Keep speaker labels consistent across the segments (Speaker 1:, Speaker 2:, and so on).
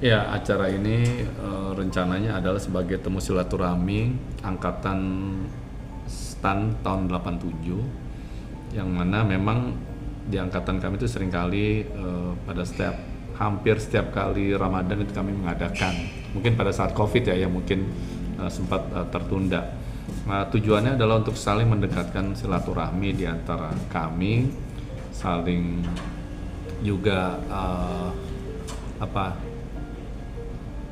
Speaker 1: Ya, acara ini rencananya adalah sebagai temu silaturahmi angkatan STAN tahun 87, yang mana memang di angkatan kami itu seringkali pada hampir setiap kali Ramadan itu kami mengadakan, mungkin pada saat COVID ya, yang mungkin sempat tertunda. Nah, tujuannya adalah untuk saling mendekatkan silaturahmi di antara kami, saling juga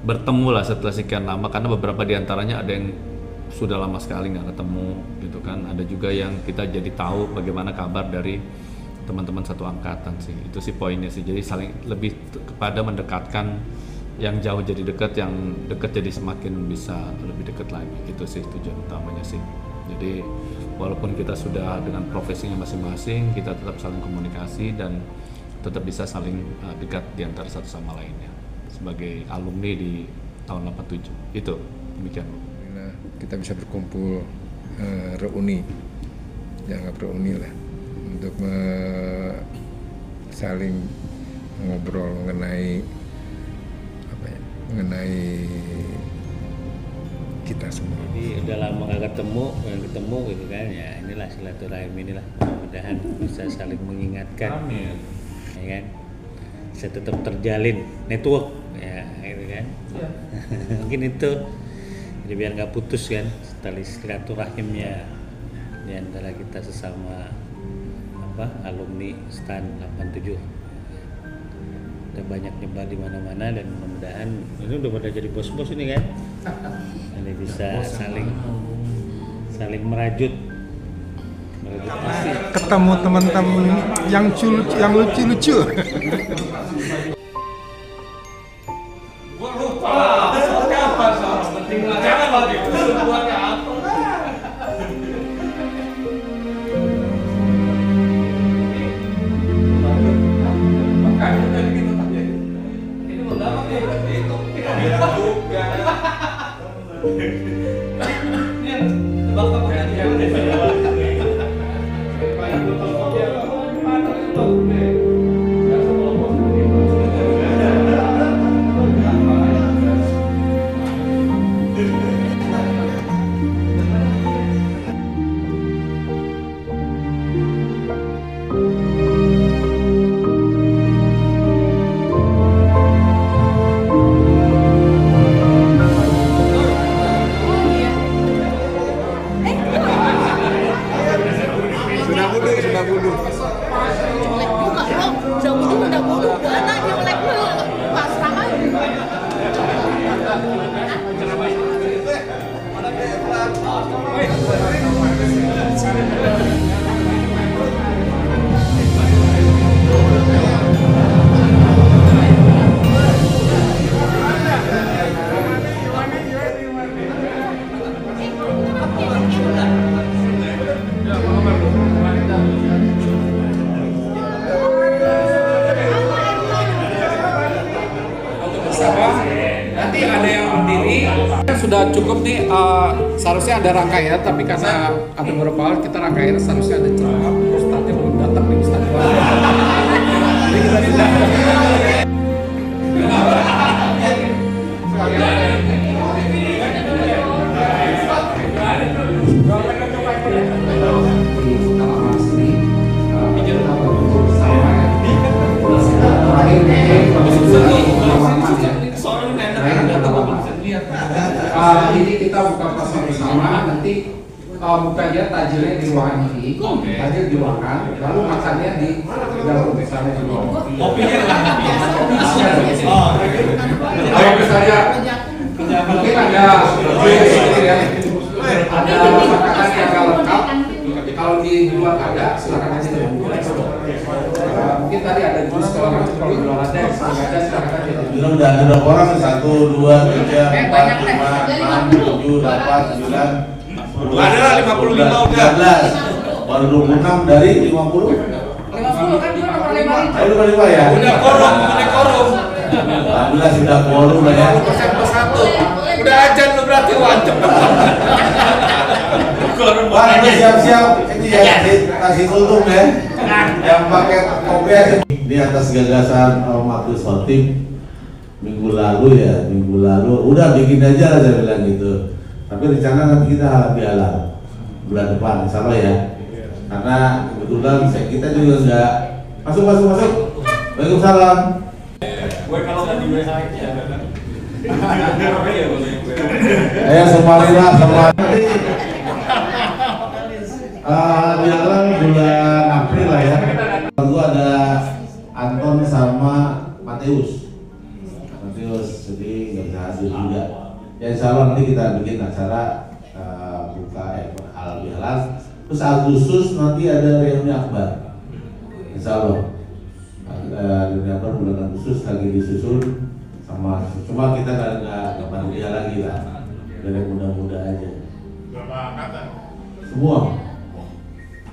Speaker 1: bertemu lah setelah sekian lama, karena beberapa di antaranya ada yang sudah lama sekali nggak ketemu gitu kan. Ada juga yang kita jadi tahu bagaimana kabar dari teman-teman satu angkatan sih. Itu sih poinnya sih. Jadi saling lebih kepada mendekatkan, yang jauh jadi dekat, yang dekat jadi semakin bisa lebih dekat lagi. Itu sih tujuan utamanya sih. Jadi walaupun kita sudah dengan profesinya masing-masing, kita tetap saling komunikasi dan tetap bisa saling dekat di antara satu sama lainnya sebagai alumni di tahun 87. Itu demikian.
Speaker 2: Kita bisa berkumpul, reuni, dianggap reuni lah, untuk saling ngobrol mengenai kita semua.
Speaker 3: Jadi udah lama gak ketemu gitu kan ya, inilah silaturahmi, inilah mudah-mudahan bisa saling mengingatkan.
Speaker 1: Amin.
Speaker 3: Ya kan, bisa tetap terjalin network ya gitu kan ya. Mungkin itu jadi biar nggak putus kan tali silaturahimnya di antara kita sesama alumni STAN 87. Udah banyak nyebar di mana-mana dan mudah-mudahan ini udah pada jadi bos-bos ini kan, ini bisa saling merajut
Speaker 2: ketemu teman-teman yang lucu-lucu.
Speaker 4: Gua lupa. Seperti apa soal penting jangan lagi buatnya apa. Makanya dari gitu aja. Ini mendalam nih itu tidak juga. Ini tebak-tebakan ya. Nanti ada yang berdiri. Sudah cukup nih, seharusnya ada rangkaian, tapi karena ada beberapa hal kita rangkaian, seharusnya ada ceramah. Ustadznya belum datang nih, Ustadz. Jadi kita tidak.
Speaker 5: Ini kita buka puasa bersama, nanti bukanya tajilnya di ruangan ini, tajil di ruangan, lalu makannya di dalam misalnya di bawah.
Speaker 4: Kopinya
Speaker 5: Kalau misalnya mungkin ada makanan yang agak lengkap, kalau di luar ada, silakan aja. Mungkin tadi ada jus kalau belum ada, silakan aja.
Speaker 6: Udah berapa orang? 1, 2, 3, 4, 5, 6, 7, 8, 9.
Speaker 4: Ada lah 55 udah.
Speaker 6: 13. Baru 26 dari 50.
Speaker 7: 50 kan juga nomor 5.
Speaker 6: Ayo 25 ya.
Speaker 4: Udah korum.
Speaker 6: Alhamdulillah sudah quorum lah ya.
Speaker 4: 50% udah ajan lu berarti wajib.
Speaker 6: Wah, ini siap-siap ini ya kasih tutup ya. Yang pakai kopi di atas gagasan Majelis Khotim minggu lalu udah bikin aja lah, saya bilang gitu. Tapi rencana nanti kita halal bulan depan, insya Allah ya. Karena kebetulan kita juga nggak masuk. Waalaikumsalam.
Speaker 8: Gue kalau nggak di WA ya.
Speaker 6: Ayo semarilah sama. Di halal bulan April lah ya. Lalu ada Anton sama Mateus, jadi nggak bisa hadir juga. Ya insya Allah nanti kita bikin acara buka halal bihalal. Terus Agustus nanti ada reuni akbar. Insya Allah reuni akbar bulan Agustus lagi disusun sama. Cuma kita nggak panitia lagi lah. Dari muda-muda aja.
Speaker 9: Berapa angkatan?
Speaker 6: Semua.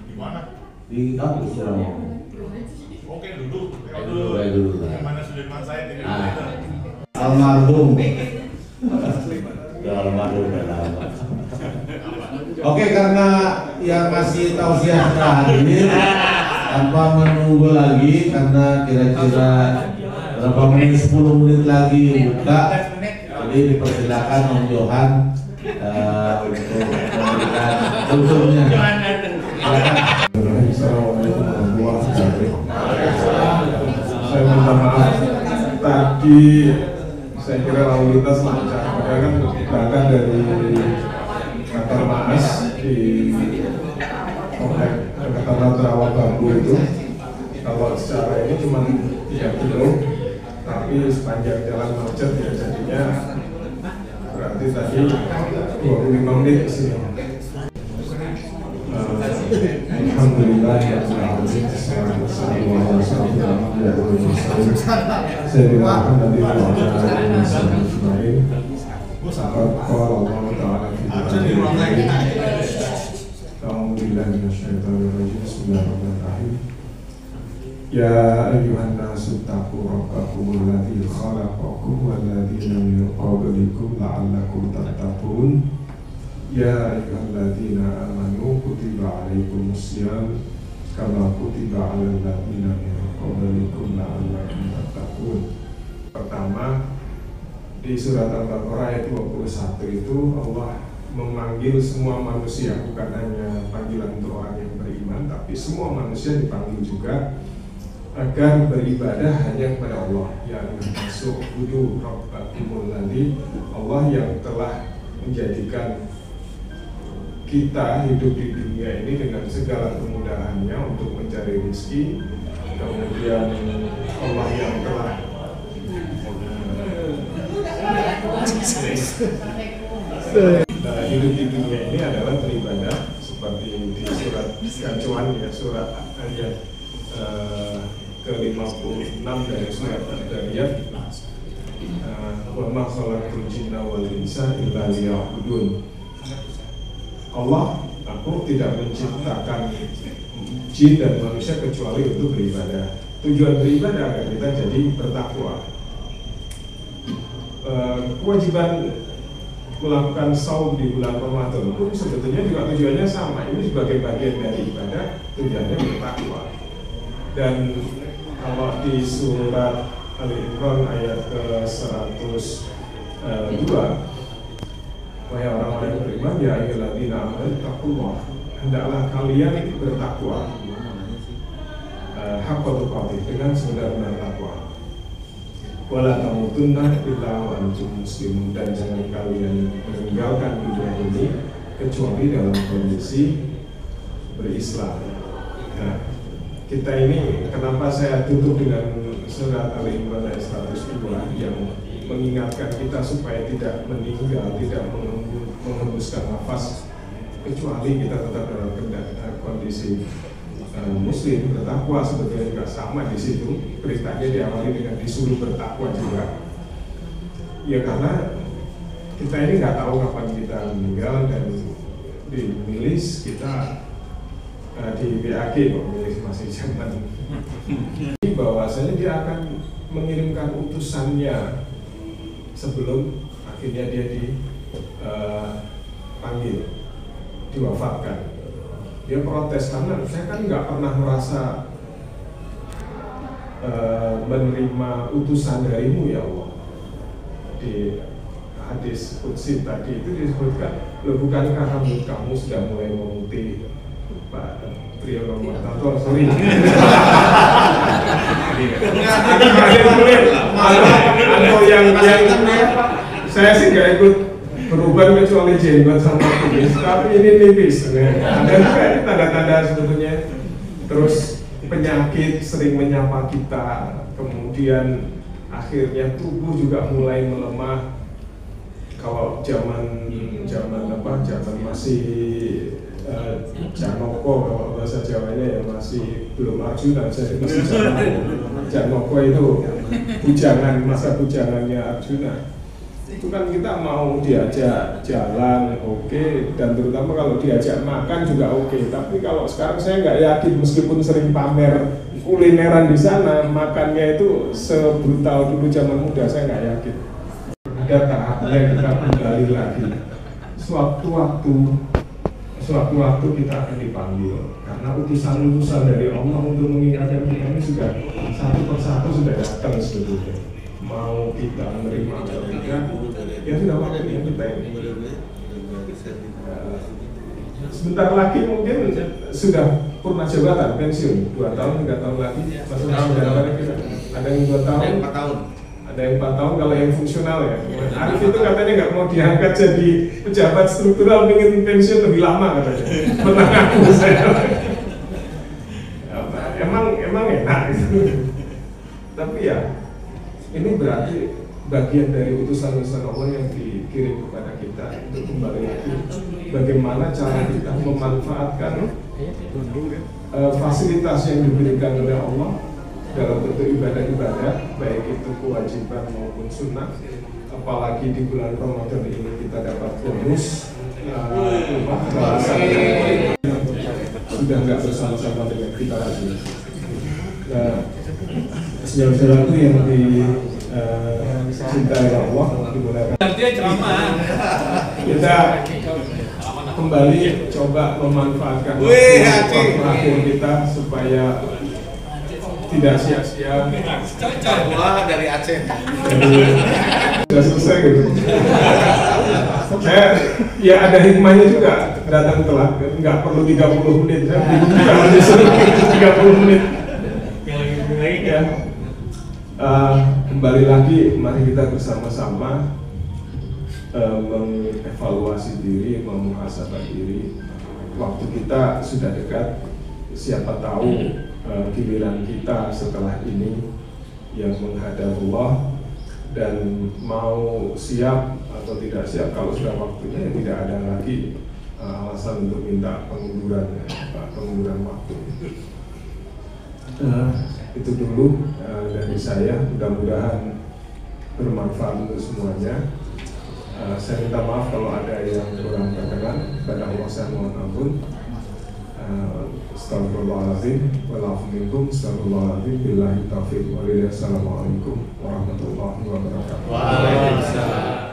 Speaker 9: Di mana?
Speaker 6: Di kampus Surabaya.
Speaker 9: Oke dulu. Yang mana Sudirman Said ini?
Speaker 6: Almarhum. Almarhum udah lama. Oke, karena yang masih tausiah sudah hadir, tanpa menunggu lagi, karena kira-kira berapa menit, 10 menit lagi buka. Jadi dipersilakan Om Johan untuk memberikan kulturnya.
Speaker 9: Assalamualaikum warahmatullahi wabarakatuh. Saya minta maaf tadi saya kira lalu lintas lancar, padahal kan bahkan dari kantor Maas di komplek Jakarta Terawat Bambu itu kalau secara ini cuma 3 kilo, tapi sepanjang jalan macet ya jadinya berarti tadi 25 menit ke sini. Alhamdulillah ya Allah. Saya dilakukan nanti Ya ayuhan nasu taqu rabbakum alladzi khalaqakum walladzina min qablikum la'allakum tattaqun. Ya ayyuhalladzina amanu kutiba alaikumusiyam kama kutiba alal ladzina min qablikum la'allakum tattaqun. Pertama, di surat Al-Baqarah ayat 21 itu Allah memanggil semua manusia, bukan hanya panggilan untuk orang yang beriman, tapi semua manusia dipanggil juga agar beribadah hanya kepada Allah. Ya ayyuhan-nasu ubudu rabbakumul ladzi, Allah yang telah menjadikan kita hidup di dunia ini dengan segala kemudahannya untuk mencari rezeki. Kemudian Allah yang telah hidup di dunia ini adalah beribadah, seperti di surat Gacuan ya, surat ayat ke-56 dari surat Al-Dariyat. Wa ma khalaqtul jinna wal insa illa liya'budun. Allah, aku tidak menciptakan jin dan manusia kecuali untuk beribadah. Tujuan beribadah agar kita jadi bertakwa. Kewajiban melakukan saum di bulan Ramadan pun sebetulnya juga tujuannya sama. Ini sebagai bagian dari ibadah, tujuannya bertakwa. Dan kalau di surat Al-Imran ayat ke-102, wahai orang-orang yang beriman, ya ayyuhalladzina amanu taqullah, hendaklah kalian bertakwa haqqa tuqatih, dengan sebenar-benar takwa. Wala tamutunna illa wa antum muslimun, dan jangan kalian meninggalkan dunia ini kecuali dalam kondisi berislam. Nah, kita ini kenapa saya tutup dengan surat Al-Imran ayat 102 yang mengingatkan kita supaya tidak meninggal, tidak mengembuskan nafas kecuali kita tetap dalam kondisi muslim, bertakwa. Sebetulnya juga sama di situ, beritanya diawali dengan disuruh bertakwa juga. Ya karena kita ini nggak tahu kapan kita meninggal, dan di milis kita di BAG kok, milis masih zaman bahwasanya dia akan mengirimkan utusannya sebelum akhirnya dia dipanggil, diwafatkan. Dia protes karena saya kan nggak pernah merasa menerima utusan darimu ya Allah. di hadis qudsi tadi itu disebutkan, loh bukankah rambut kamu sudah mulai memutih? Pak Priyono Martanto, sorry. Atau yang saya sih nggak ikut berubah kecuali jenggot sama kumis, tapi ini nipis. Ada juga ini tanda-tanda sebetulnya. Terus penyakit sering menyapa kita, kemudian akhirnya tubuh juga mulai melemah. Kalau zaman masih Janoko, kalau bahasa Jawanya ya masih belum Arjuna, jadi masih Janoko itu masa bujangannya Arjuna. Itu kan kita mau diajak jalan oke, dan terutama kalau diajak makan juga oke. Tapi kalau sekarang saya nggak yakin, meskipun sering pamer kulineran di sana, makannya itu sebrutal dulu zaman muda, saya nggak yakin. Ada tahapnya kita kembali lagi. Sewaktu-waktu kita akan dipanggil, karena utusan-utusan dari Allah untuk mengingatkan kita ini sudah satu persatu sudah datang sebetulnya. Mau kita menerima atau tidak, ya sudah waktunya kita ini. Sebentar lagi mungkin sudah purna jabatan, pensiun 2 tahun, 3 tahun lagi. Ada yang 2 tahun, 4 tahun. Ada yang 4 tahun kalau yang fungsional ya. Arif itu katanya nggak mau diangkat jadi pejabat struktural, ingin pensiun lebih lama katanya. Pernah ngaku saya. Emang enak itu. Tapi ya ini berarti bagian dari utusan-utusan Allah yang dikirim kepada kita untuk kembali lagi bagaimana cara kita memanfaatkan fasilitas yang diberikan oleh Allah dalam bentuk ibadah-ibadah, baik itu kewajiban maupun sunnah. Apalagi di bulan Ramadan ini kita dapat bonus balasan sudah nggak bersama-sama dengan kita lagi. Saudara-saudaraku yang dicintai Allah, dimulakan. Kita kembali coba memanfaatkan waktu kita supaya tidak sia-sia.
Speaker 6: Wah, dari Aceh.
Speaker 9: Sudah selesai gitu. Saya ya ada hikmahnya juga datang telat, nggak perlu 30 menit. Saya bingung kalau disuruh 30 menit. Ya. Kembali lagi, mari kita bersama-sama mengevaluasi diri, memuhasabah diri. Waktu kita sudah dekat, siapa tahu giliran kita setelah ini yang menghadap Allah, dan mau siap atau tidak siap, kalau sudah waktunya ya tidak ada lagi alasan untuk minta pengunduran waktu. Itu dulu dari saya, mudah-mudahan bermanfaat untuk semuanya. Saya minta maaf kalau ada yang kurang berkenan, pada Allah saya mohon ampun. Astagfirullahaladzim, walafuminkum, astagfirullahaladzim, billahi taufiq walhidayah. Assalamualaikum warahmatullahi wabarakatuh.
Speaker 3: Waalaikumsalam.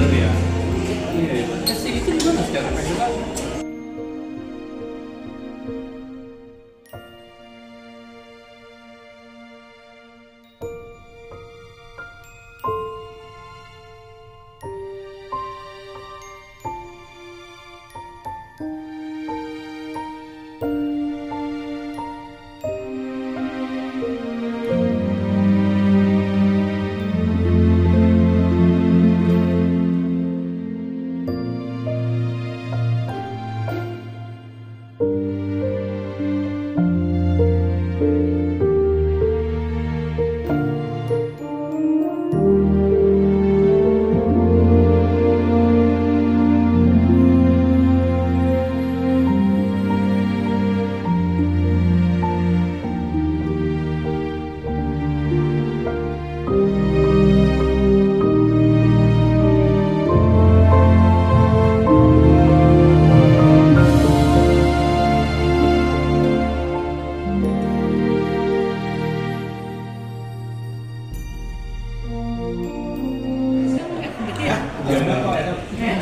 Speaker 1: bener ya. Iya, testing itu gimana secara efektif?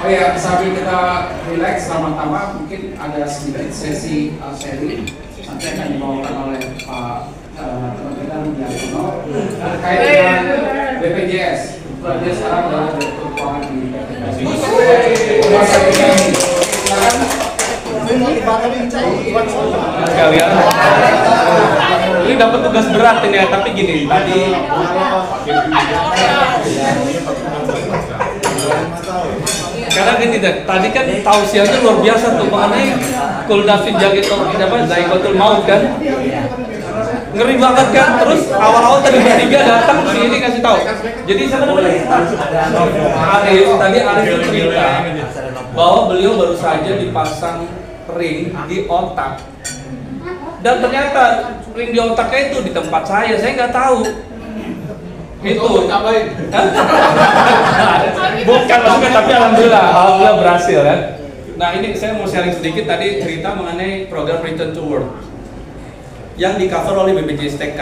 Speaker 5: Oh ya, sambil kita relax sama-sama, mungkin ada sedikit sesi sharing nanti akan dibawakan oleh Pak Teman Diakono terkait dengan BPJS. Kebetulan dia sekarang adalah Direktur Keuangan di BPJS. Rumah sakit ini. Silakan.
Speaker 1: Kalian ini dapat tugas berat ini ya, tapi gini tadi karena gini tadi kan tausiahnya luar biasa tuh mengenai kul nafsin za'iqatul maut kan, ngeri banget kan. Terus awal-awal tadi bertiga datang ke sini kasih tahu. Jadi Arif itu cerita bahwa beliau baru saja dipasang ring di otak, dan ternyata ring di otaknya itu di tempat saya nggak tahu itu bukan maksudnya, tapi alhamdulillah berhasil ya. Nah ini saya mau sharing sedikit tadi cerita mengenai program Return to Work yang di cover oleh BPJS TK.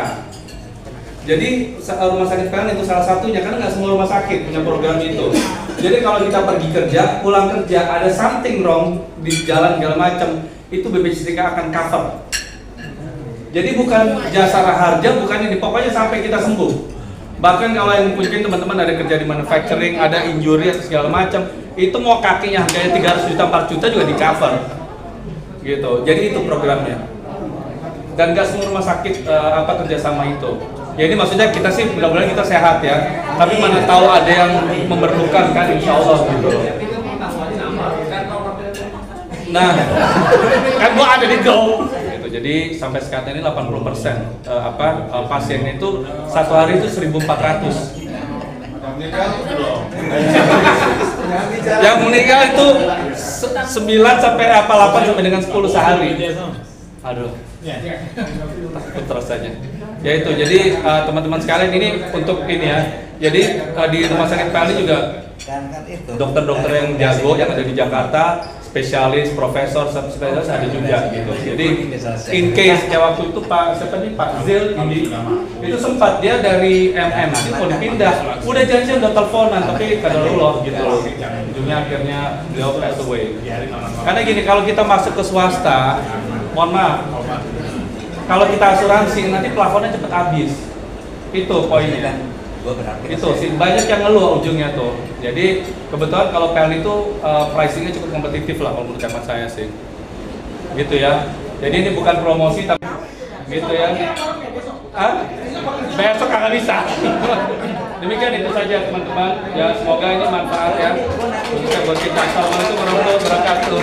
Speaker 1: Jadi rumah sakit PLN itu salah satunya, karena nggak semua rumah sakit punya program itu. Jadi kalau kita pergi kerja, pulang kerja, ada something wrong di jalan segala macam, itu BPJS TK akan cover. Jadi bukan jasa harja, bukan ini, pokoknya sampai kita sembuh. Bahkan kalau yang mungkin teman-teman ada kerja di manufacturing, ada injury atau segala macam, itu mau kakinya harganya 300 juta, 4 juta juga di cover. Gitu. Jadi itu programnya. Dan nggak semua rumah sakit kerjasama itu. Ya ini maksudnya kita sih mudah-mudahan kita sehat ya. Tapi mana tahu ada yang memerlukan kan, insya Allah gitu. Nah, kan gua ada di Go. Jadi sampai sekarang ini 80% pasiennya itu satu hari itu 1.400. Yang meninggal itu 9 sampai 8 sampai dengan 10 sehari. Aduh, takut rasanya. Ya itu, jadi teman-teman sekalian ini untuk ini ya. Jadi di rumah sakit PLN juga dokter-dokter yang jago yang ada di Jakarta, spesialis, profesor, spesialis ada juga gitu. Jadi in case kayak waktu itu Pak Zil ini itu sempat dia dari MMC mau dipindah, udah janjian udah teleponan tapi kadarullah gitu loh. Ujungnya akhirnya beliau pass away. Karena gini, kalau kita masuk ke swasta, mohon maaf, kalau kita asuransi nanti plafonnya cepet habis. Itu poinnya. Itu sih banyak yang ngeluh ujungnya tuh. Jadi kebetulan kalau PL itu pricingnya cukup kompetitif lah kalau menurut hemat saya sih. Gitu ya. Jadi ini bukan promosi tapi gitu ya. Besok kagak bisa. Demikian itu saja teman-teman. Ya semoga ini manfaat ya. Bisa buat kita. Assalamualaikum warahmatullahi wabarakatuh.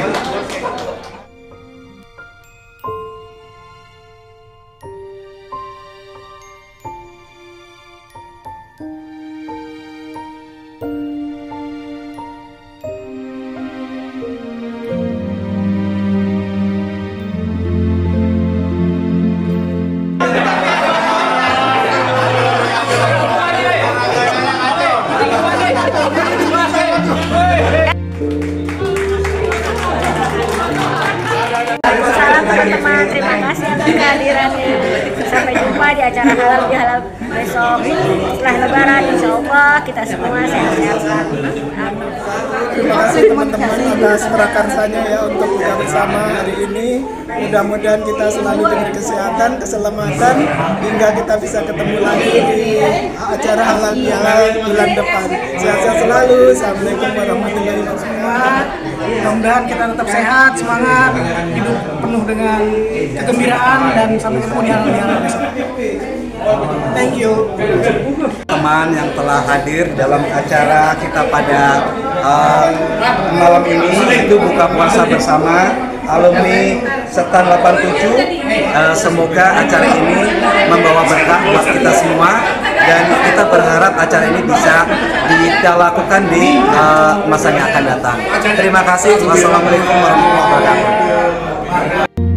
Speaker 7: besok setelah Lebaran, insya Allah kita semua sehat-sehat selalu. Amin.
Speaker 10: Terima kasih teman-teman atas prakarsanya ya untuk buka bersama hari ini. Mudah-mudahan kita selalu diberi kesehatan, keselamatan hingga kita bisa ketemu lagi di acara halal bihalal bulan depan. Sehat-sehat selalu. Assalamualaikum warahmatullahi wabarakatuh.
Speaker 11: Mudah-mudahan kita tetap sehat, semangat, hidup penuh dengan kegembiraan dan sampai ketemu di halal besok. Thank you.
Speaker 12: Teman yang telah hadir dalam acara kita pada malam ini, itu buka puasa bersama alumni Setan 87. Semoga acara ini membawa berkah buat kita semua dan kita berharap acara ini bisa kita lakukan di masa yang akan datang. Terima kasih. Wassalamualaikum warahmatullahi wabarakatuh.